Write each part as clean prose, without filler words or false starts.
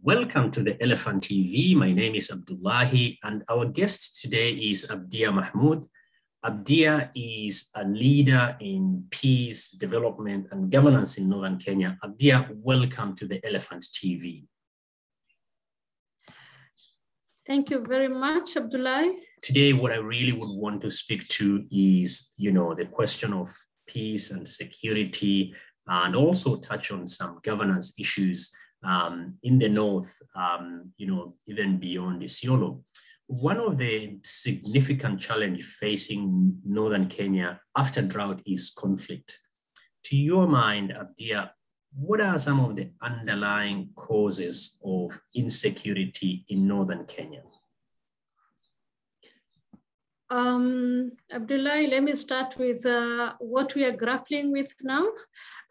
Welcome to the Elephant TV. My name is Abdullahi, and our guest today is Abdia Mahmud. Abdia is a leader in peace, development, and governance in Northern Kenya. Abdia, welcome to the Elephant TV. Thank you very much, Abdullahi. Today, what I really would want to speak to is, the question of peace and security, and also touch on some governance issues in the north, even beyond Isiolo. One of the significant challenges facing Northern Kenya after drought is conflict. To your mind, Abdia, what are some of the underlying causes of insecurity in Northern Kenya? Abdullahi, let me start with what we are grappling with now,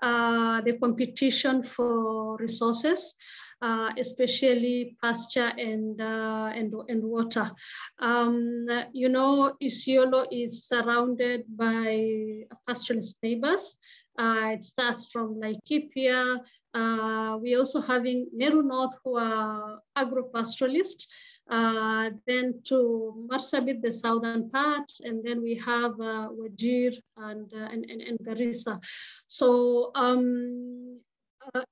the competition for resources, especially pasture and water. Isiolo is surrounded by pastoralist neighbors. It starts from Laikipia. We're also having Meru North, who are agro-pastoralists. Then to Marsabit, the southern part, and then we have Wajir and Garissa. So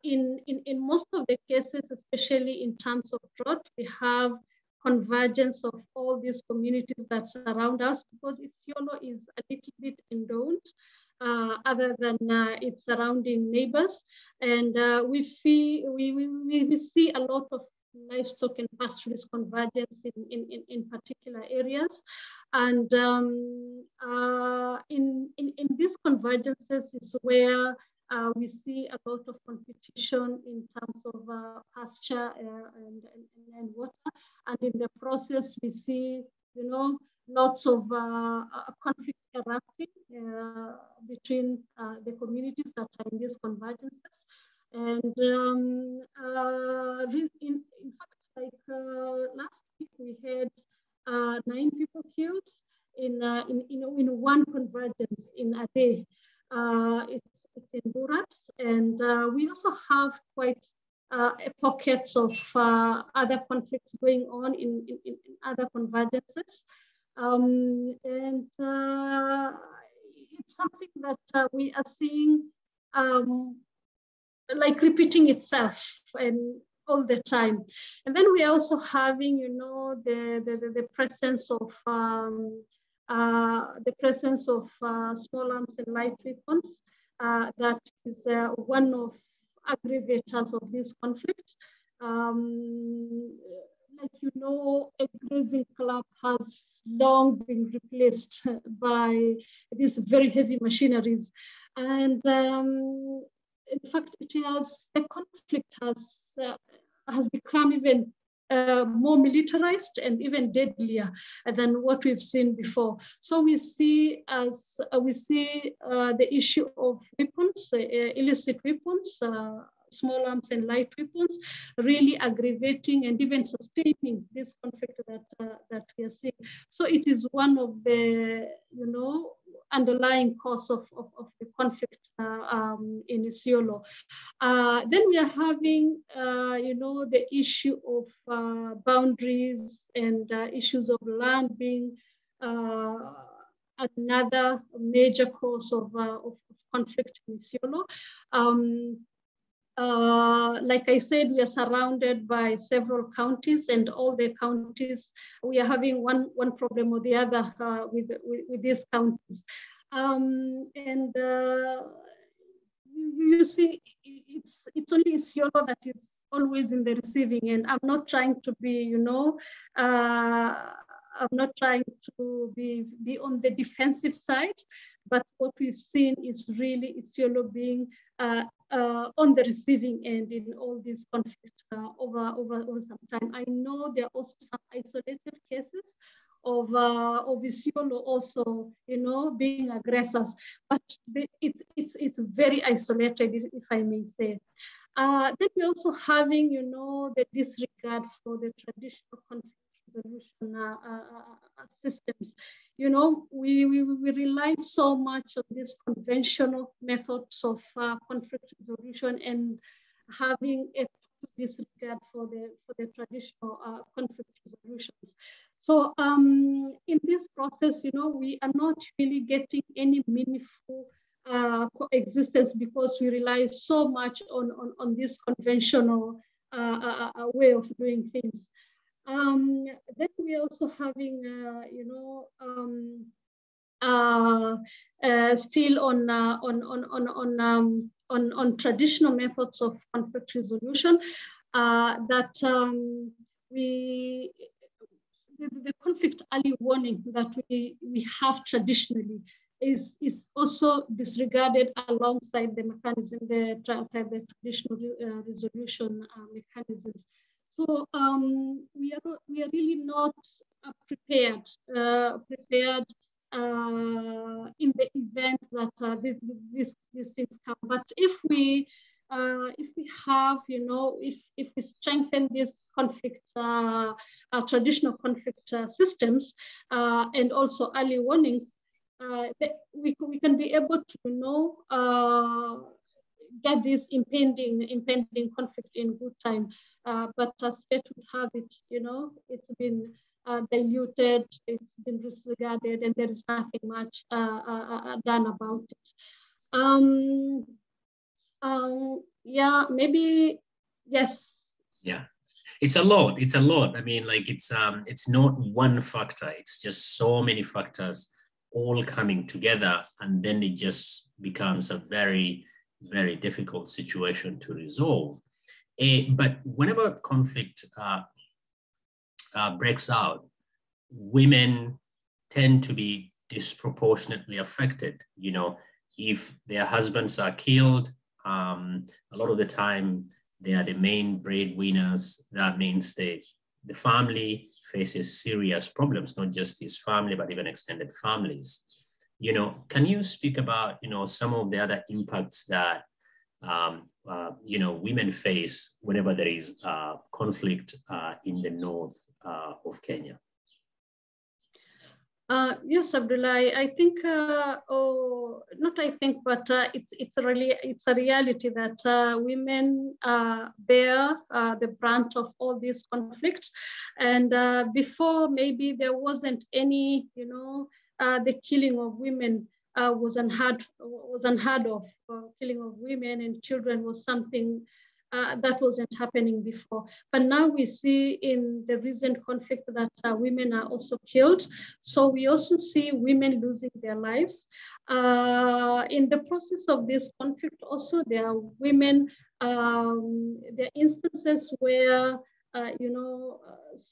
in most of the cases, especially in terms of drought, we have convergence of all these communities that surround us, because Isiolo is a little bit endowed, other than its surrounding neighbors, and we see a lot of livestock and pastoralist convergence in particular areas. And in these convergences is where we see a lot of competition in terms of pasture and water. And in the process, we see, lots of conflict erupting between the communities that are in these convergences. And in fact, last week we had 9 people killed in one convergence in a day. It's in Burat, and we also have quite pockets of other conflicts going on in other convergences, and it's something that we are seeing repeating itself and all the time. And then we are also having, the presence of small arms and light weapons. That is one of aggravators of this conflict. A grazing club has long been replaced by these very heavy machineries, and in fact, the conflict has become even more militarized and even deadlier than what we've seen before. So we see the issue of weapons, illicit weapons, small arms and light weapons, really aggravating and even sustaining this conflict that we are seeing. So it is one of the underlying cause of the conflict in Isiolo. Then we are having the issue of boundaries and issues of land being another major cause of conflict in Isiolo. Like I said, we are surrounded by several counties, and all the counties, we are having one problem or the other with these counties. You see, it's only Isiolo that is always in the receiving end. I'm not trying to be, I'm not trying to be on the defensive side, but what we've seen is really Isiolo being on the receiving end in all these conflicts over some time. I know there are also some isolated cases of Isiolo also, being aggressors, but it's very isolated, if I may say. Then we're also having, the disregard for the traditional conflict resolution systems. We rely so much on these conventional methods of conflict resolution, and having a disregard for the traditional conflict resolutions. So in this process, we are not really getting any meaningful coexistence because we rely so much on this conventional way of doing things. Then we're also having, still on traditional methods of conflict resolution, that the conflict early warning that we have traditionally is also disregarded alongside the mechanism, the traditional resolution mechanisms. So we are really not prepared in the event that these things come. But if we have, if we strengthen these conflict, traditional conflict systems, and also early warnings, we can be able to get this impending conflict in good time. But as fate would have it, it's been diluted, it's been disregarded, and there is nothing much done about it. Yeah, maybe, yes. Yeah, it's a lot. It's a lot. I mean, like it's not one factor. It's just so many factors all coming together, and then it just becomes a very, very difficult situation to resolve. But whenever conflict breaks out, women tend to be disproportionately affected. If their husbands are killed, a lot of the time they are the main breadwinners. That means the family faces serious problems, not just his family, but even extended families. Can you speak about, some of the other impacts that, women face whenever there is conflict in the north of Kenya? Yes, Abdullah. I think, not I think, but it's a reality that women bear the brunt of all these conflicts. And before, maybe there wasn't any, the killing of women was unheard of. Killing of women and children was something that wasn't happening before. But now we see in the recent conflict that women are also killed. So we also see women losing their lives. In the process of this conflict also, there are women, there are instances where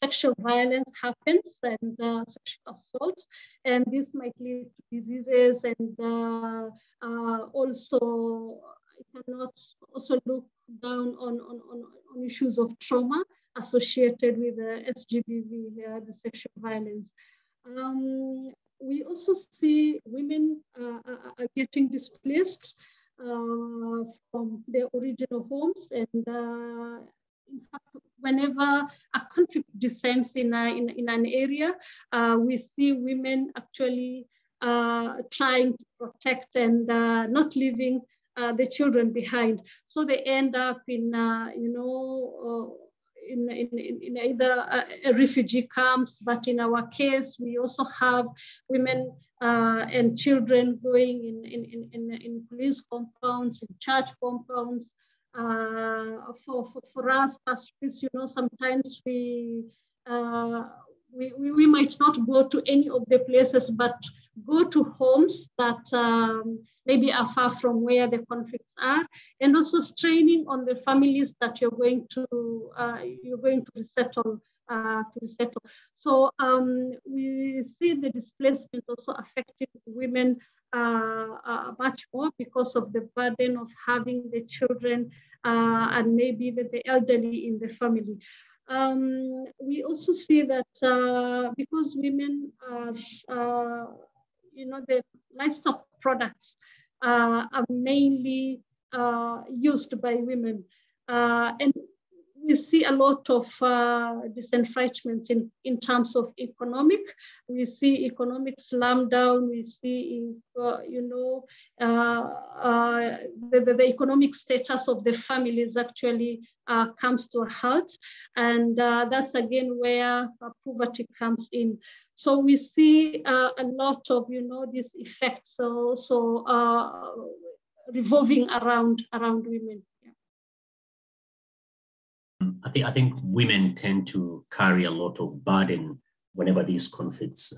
sexual violence happens and sexual assault, and this might lead to diseases, and also I cannot also look down on issues of trauma associated with the SGBV, the sexual violence. We also see women are getting displaced from their original homes, and in fact, whenever a conflict descends in an area, we see women actually trying to protect and not leaving the children behind. So they end up in either refugee camps, but in our case, we also have women and children going in police compounds, in church compounds. For us pastors, sometimes we might not go to any of the places, but go to homes that maybe are far from where the conflicts are, and also straining on the families that you're going to resettle. So we see the displacement also affecting women much more because of the burden of having the children and maybe even the elderly in the family. We also see that because women are, the livestock products are mainly used by women. And we see a lot of disenfranchisement in terms of economic. We see economic slam down. We see, the economic status of the families actually comes to a halt. And that's again where poverty comes in. So we see a lot of, these effects also revolving around women. I think women tend to carry a lot of burden whenever these conflicts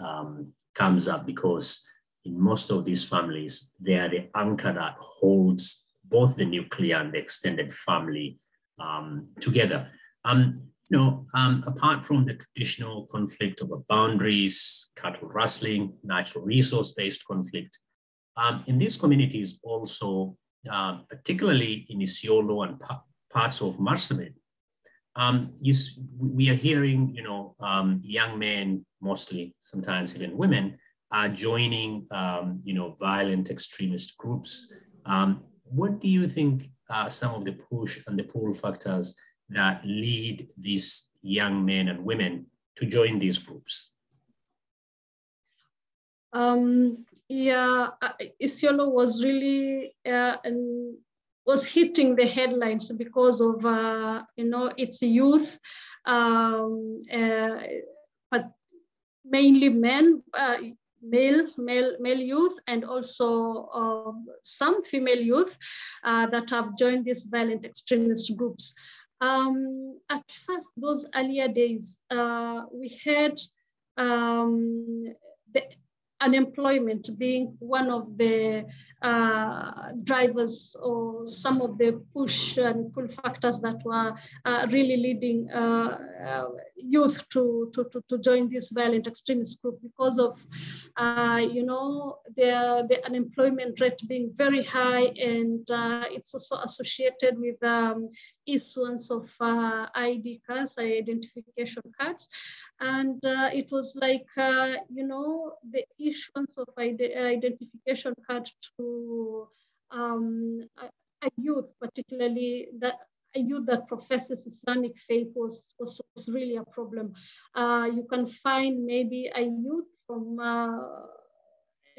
comes up, because in most of these families, they are the anchor that holds both the nuclear and the extended family together. Apart from the traditional conflict over boundaries, cattle rustling, natural resource-based conflict, in these communities also, particularly in Isiolo and parts of Marsabit, we are hearing, young men, mostly, sometimes even women, are joining, violent extremist groups. What do you think are some of the push and the pull factors that lead these young men and women to join these groups? Isiolo was really was hitting the headlines because of its youth, but mainly men, male youth, and also some female youth that have joined these violent extremist groups. At first, those earlier days, we had the unemployment being one of the drivers or some of the push and pull factors that were really leading youth to join this violent extremist group, because of the unemployment rate being very high, and it's also associated with issuance of ID cards, identification cards. And it was like, the issuance of identification card to a youth, particularly a youth that professes Islamic faith, was really a problem. You can find maybe a youth from a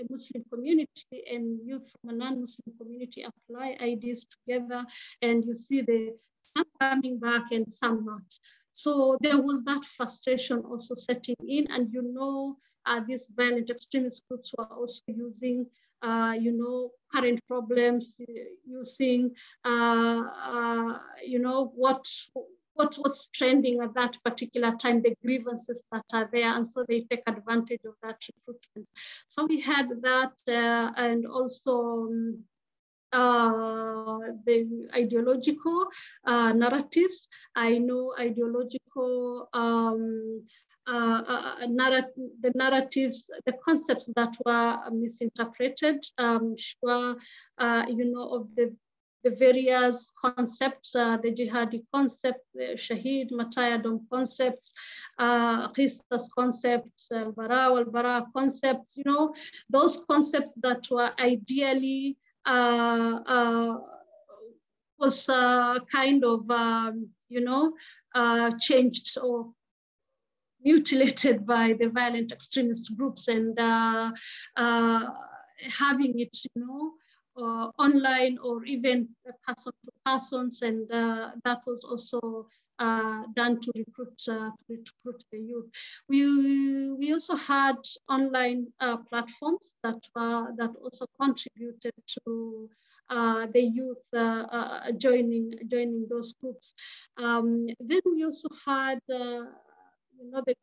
Muslim community and youth from a non-Muslim community apply IDs together, and you see some coming back and some not. So there was that frustration also setting in, and these violent extremist groups were also using, current problems, using, what's trending at that particular time, the grievances that are there, and so they take advantage of that recruitment. So we had that, and also the ideological narratives. I know ideological the narratives, the concepts that were misinterpreted, of the various concepts, the jihadi concept, the Shaheed, Matayadom concepts, Qisas concepts, al-Bara concepts, those concepts that were ideally was kind of, changed or mutilated by the violent extremist groups, and having it, online or even person to persons, and that was also done to recruit the youth. We also had online platforms that also contributed to the youth joining those groups. Then we also had the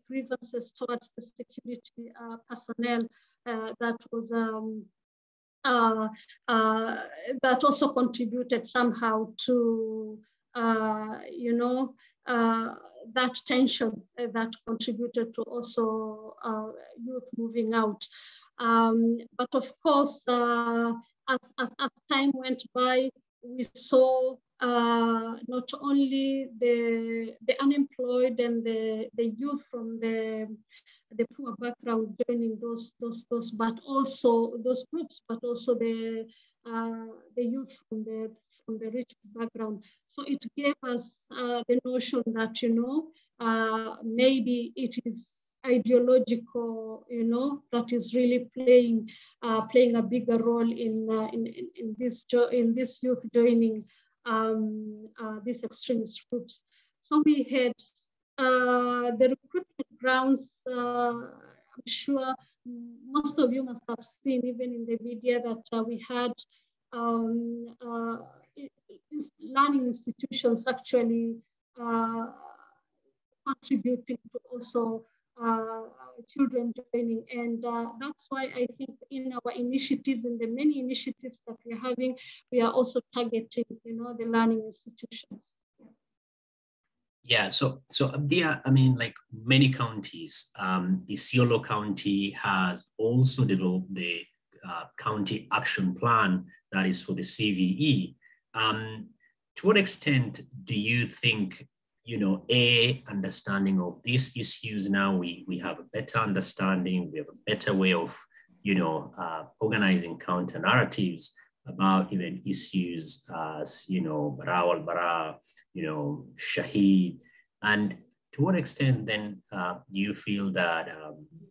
grievances towards the security personnel that was that also contributed somehow to that tension that contributed to also youth moving out. But of course, as time went by, we saw not only the unemployed and the youth from the poor background joining those but also those groups, but also the the youth from the rich background. So it gave us the notion that, maybe it is ideological, that is really playing a bigger role in this youth joining these extremist groups. So we had the recruitment grounds. I'm sure most of you must have seen, even in the media, that we had learning institutions actually contributing to also children joining. And that's why I think in our initiatives, in the many initiatives that we're having, we are also targeting, the learning institutions. Yeah, so Abdia, I mean, like many counties, Isiolo County has also developed the county action plan that is for the CVE. To what extent do you think, understanding of these issues now, we have a better understanding, we have a better way of, organizing counter narratives about even issues as, Bara wal Bara, Shaheed, and to what extent then do you feel that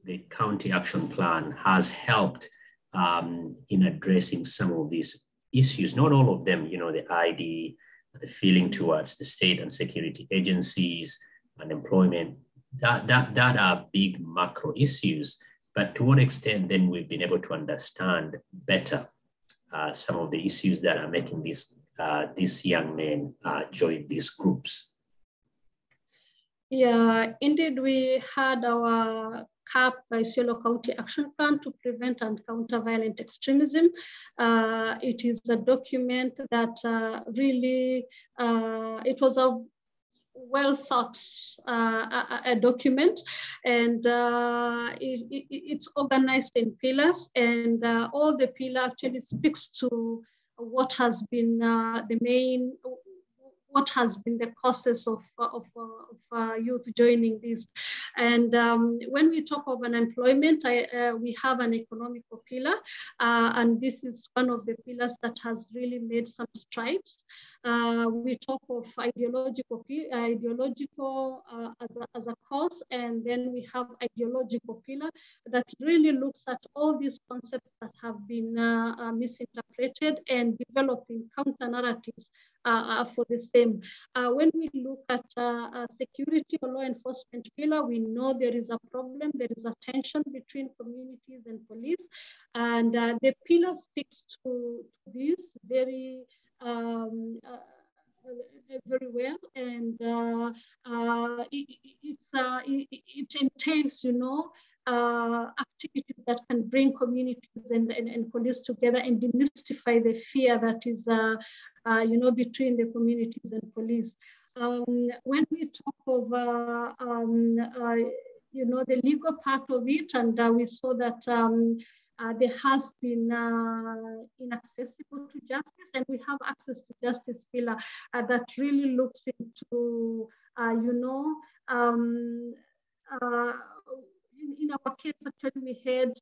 the county action plan has helped in addressing some of these issues? Not all of them, the ID, the feeling towards the state and security agencies, unemployment, that are big macro issues. But to what extent then we've been able to understand better some of the issues that are making these young men join these groups? Yeah, indeed, we had our CAP, Isiolo County Action Plan to Prevent and Counter Violent Extremism. It is a document that really, it was a well thought a document, and it's organized in pillars, and all the pillar actually speaks to what has been what has been the causes of youth joining this. And when we talk of unemployment, we have an economical pillar, and this is one of the pillars that has really made some strides. We talk of ideological as a cause, and then we have ideological pillar that really looks at all these concepts that have been misinterpreted and developing counter narratives for the same. When we look at security or law enforcement pillar, we know there is a problem, there is a tension between communities and police, and the pillar speaks to this very very well, and it entails, activities that can bring communities and police together and demystify the fear that is, between the communities and police. When we talk of, the legal part of it, and we saw that there has been inaccessible to justice, and we have access to justice pillar that really looks into, in our case, actually, we had,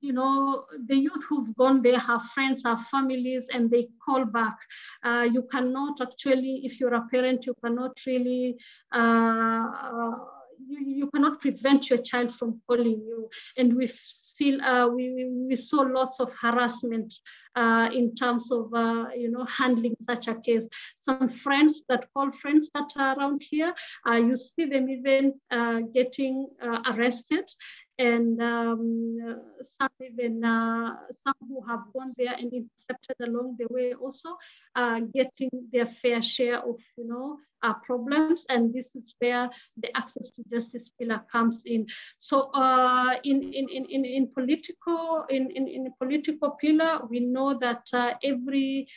the youth who've gone there have friends, have families, and they call back. You cannot actually, if you're a parent, you cannot really, you cannot prevent your child from calling you. And we feel, we saw lots of harassment in terms of, handling such a case. Some friends that call friends that are around here, you see them even getting arrested. And some even, some who have gone there and intercepted along the way also getting their fair share of, problems. And this is where the access to justice pillar comes in. So in political pillar, we know that every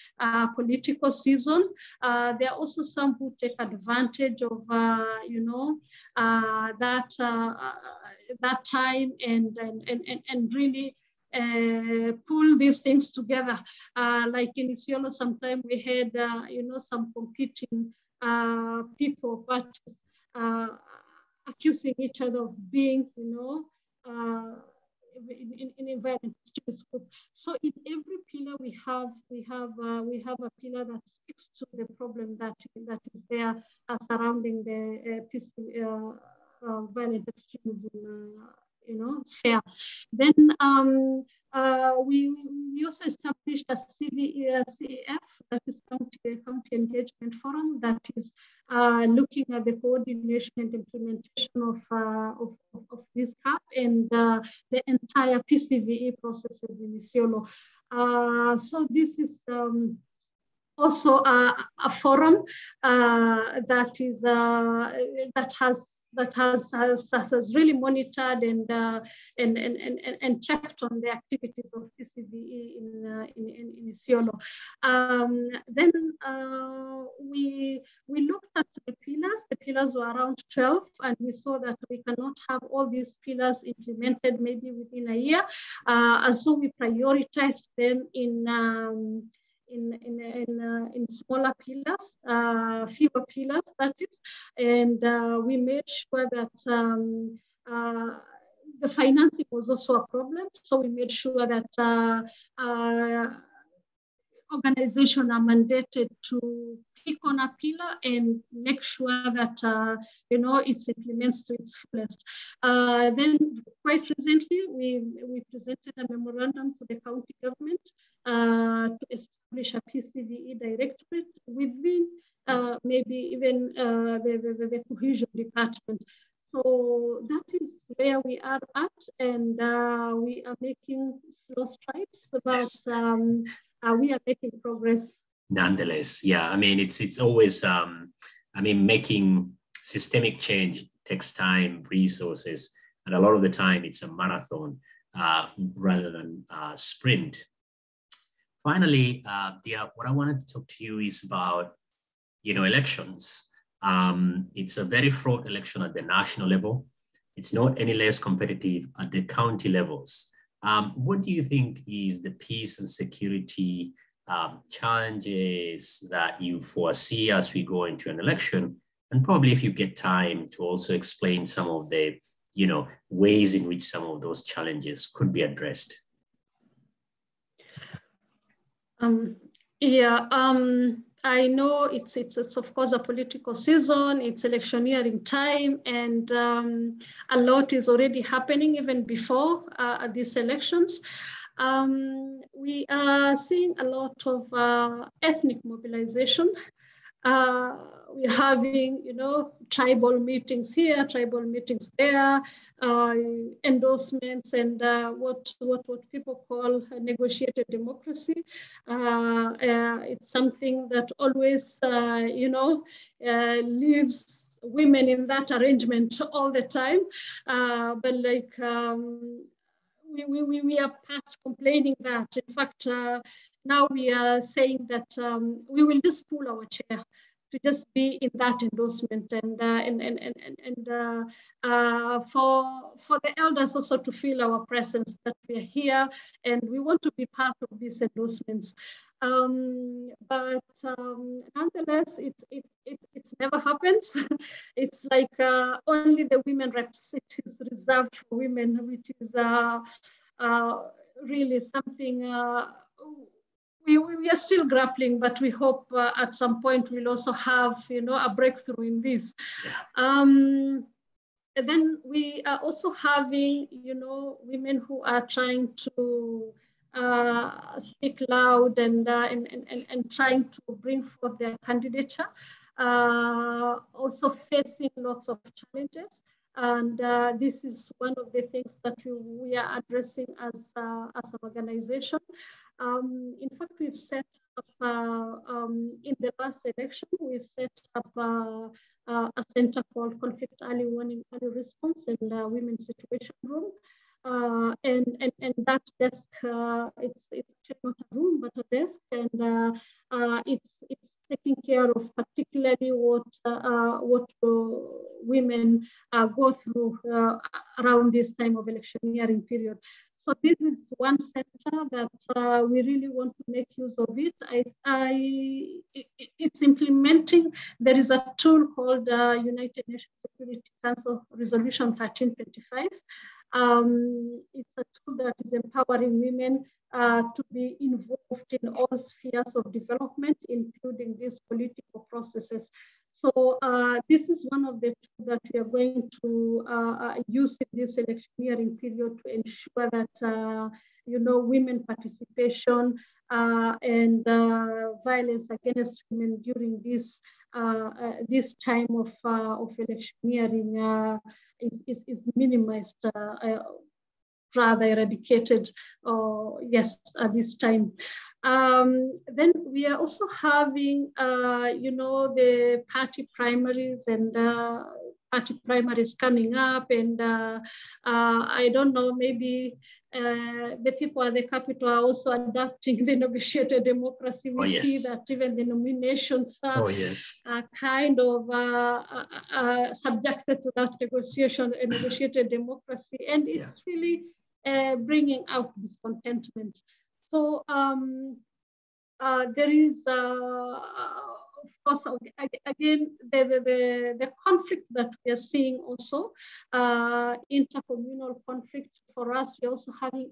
political season, there are also some who take advantage of, that time and really pull these things together. Like in Isiolo, sometimes we had, some competing people, but accusing each other of being, in violent extremist group. So in every pillar we have a pillar that speaks to the problem that is there surrounding the violent extremism, sphere. Then we also established a CEF, that is County Engagement Forum, that is looking at the coordination and implementation of this CAP and the entire PCVE processes in Isiolo. So this is also a forum that has really monitored and checked on the activities of PCVE in Isiolo. Then we looked at the pillars. The pillars were around 12, and we saw that we cannot have all these pillars implemented maybe within a year, and so we prioritized them in smaller pillars, fewer pillars, that is, and we made sure that the financing was also a problem. So we made sure that organizations are mandated to pick on a pillar and make sure that it's implemented to its fullest. Then quite recently, we presented a memorandum to the county government to establish a PCVE directorate within maybe even the cohesion department. So that is where we are at, and we are making slow strides, but yes. We are making progress. Nonetheless, yeah, I mean, it's always, making systemic change takes time, resources, and a lot of the time it's a marathon rather than a sprint. Finally, what I wanted to talk to you is about, elections. It's a very fraught election at the national level. It's not any less competitive at the county levels. What do you think is the peace and security challenges that you foresee as we go into an election? And probably if you get time to also explain some of the, ways in which some of those challenges could be addressed. I know it's of course a political season, it's electioneering time, and a lot is already happening even before these elections. We are seeing a lot of ethnic mobilization. We're having, tribal meetings here, tribal meetings there, endorsements, and what people call negotiated democracy. It's something that always, leaves women in that arrangement all the time. But like, we are past complaining that. In fact, now we are saying that we will just pull our chair to just be in that endorsement, and for the elders also to feel our presence, that we are here and we want to be part of these endorsements. But nonetheless, it never happens. It's like only the women reps. It is reserved for women, which is really something. We are still grappling, but we hope at some point we'll also have, a breakthrough in this. And then we are also having, women who are trying to speak loud and trying to bring forth their candidature, also facing lots of challenges. And this is one of the things that we are addressing as an organization. In fact, we've set up, in the last election, we've set up a center called Conflict Early Warning, Early Response, and Women's Situation Room. And that desk, it's not a room, but a desk, and it's taking care of particularly what women go through around this time of electioneering period. So this is one center that we really want to make use of it. It's implementing. There is a tool called United Nations Security Council Resolution 1325. It's a tool that is empowering women to be involved in all spheres of development, including these political processes. So this is one of the tools that we are going to use in this electioneering period to ensure that women participation and violence against women during this time of electioneering is minimized, rather eradicated, at this time. Then we are also having, the party primaries and party primaries coming up, and I don't know, maybe the people at the capital are also adapting the negotiated democracy. We see that even the nominations are kind of subjected to that negotiated democracy, and it's really bringing out discontentment. So there is, of course, again, the conflict that we are seeing also, intercommunal conflict. For us, we're also having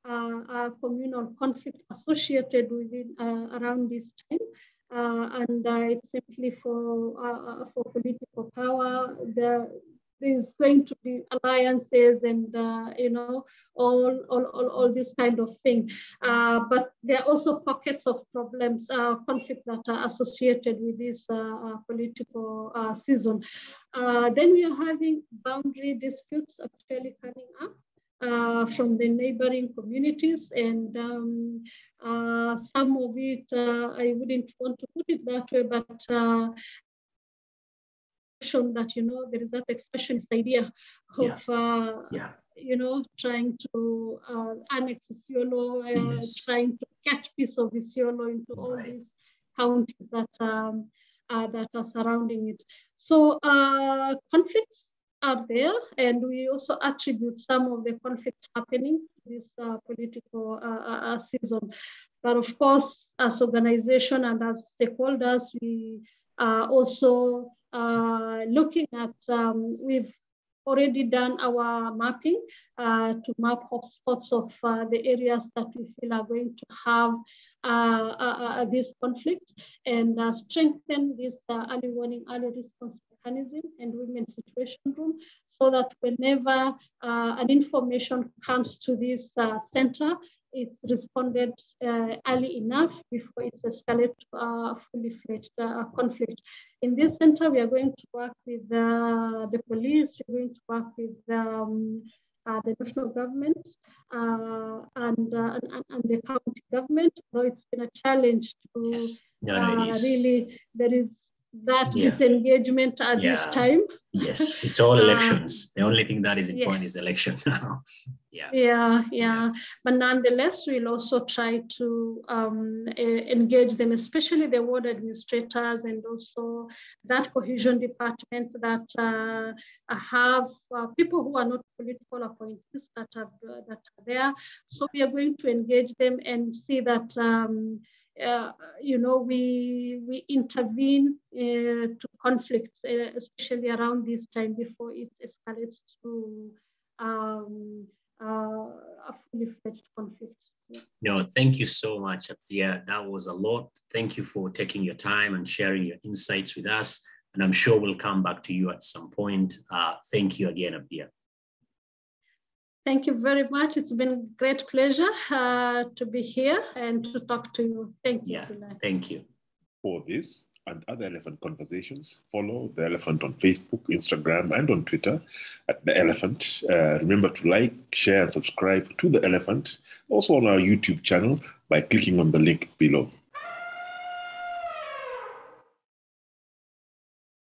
intra-communal conflict associated within around this time. And it's simply for political power. There's going to be alliances and all this kind of thing, but there are also pockets of problems, conflicts that are associated with this political season. Then we are having boundary disputes actually coming up from the neighboring communities, and some of it I wouldn't want to put it that way, but that there is that expressionist idea of trying to annex Isiolo, trying to catch piece of Isiolo into all these counties that are surrounding it. So conflicts are there, and we also attribute some of the conflict happening to this political season. But of course, as organization and as stakeholders, we are also looking at, we've already done our mapping to map hotspots of the areas that we feel are going to have this conflict, and strengthen this early warning, early response mechanism and women's situation room, so that whenever an information comes to this center, it's responded early enough before it's escalated to a fully fledged conflict. In this center, we are going to work with the police, we're going to work with the national government and the county government. So it's been a challenge to really, there is that disengagement at this time. Yes, it's all elections. The only thing that is important is election now. But nonetheless, we'll also try to engage them, especially the ward administrators and also that cohesion department that have people who are not political appointees that are there. So we are going to engage them and see that we intervene to conflicts, especially around this time before it escalates to a fully fledged conflict. No, thank you so much, Abdia. That was a lot. Thank you for taking your time and sharing your insights with us. And I'm sure we'll come back to you at some point. Thank you again, Abdia. Thank you very much. It's been a great pleasure to be here and to talk to you. Thank you. Thank you. For this and other Elephant conversations, follow The Elephant on Facebook, Instagram, and on Twitter at The Elephant. Remember to like, share, and subscribe to The Elephant, also on our YouTube channel by clicking on the link below.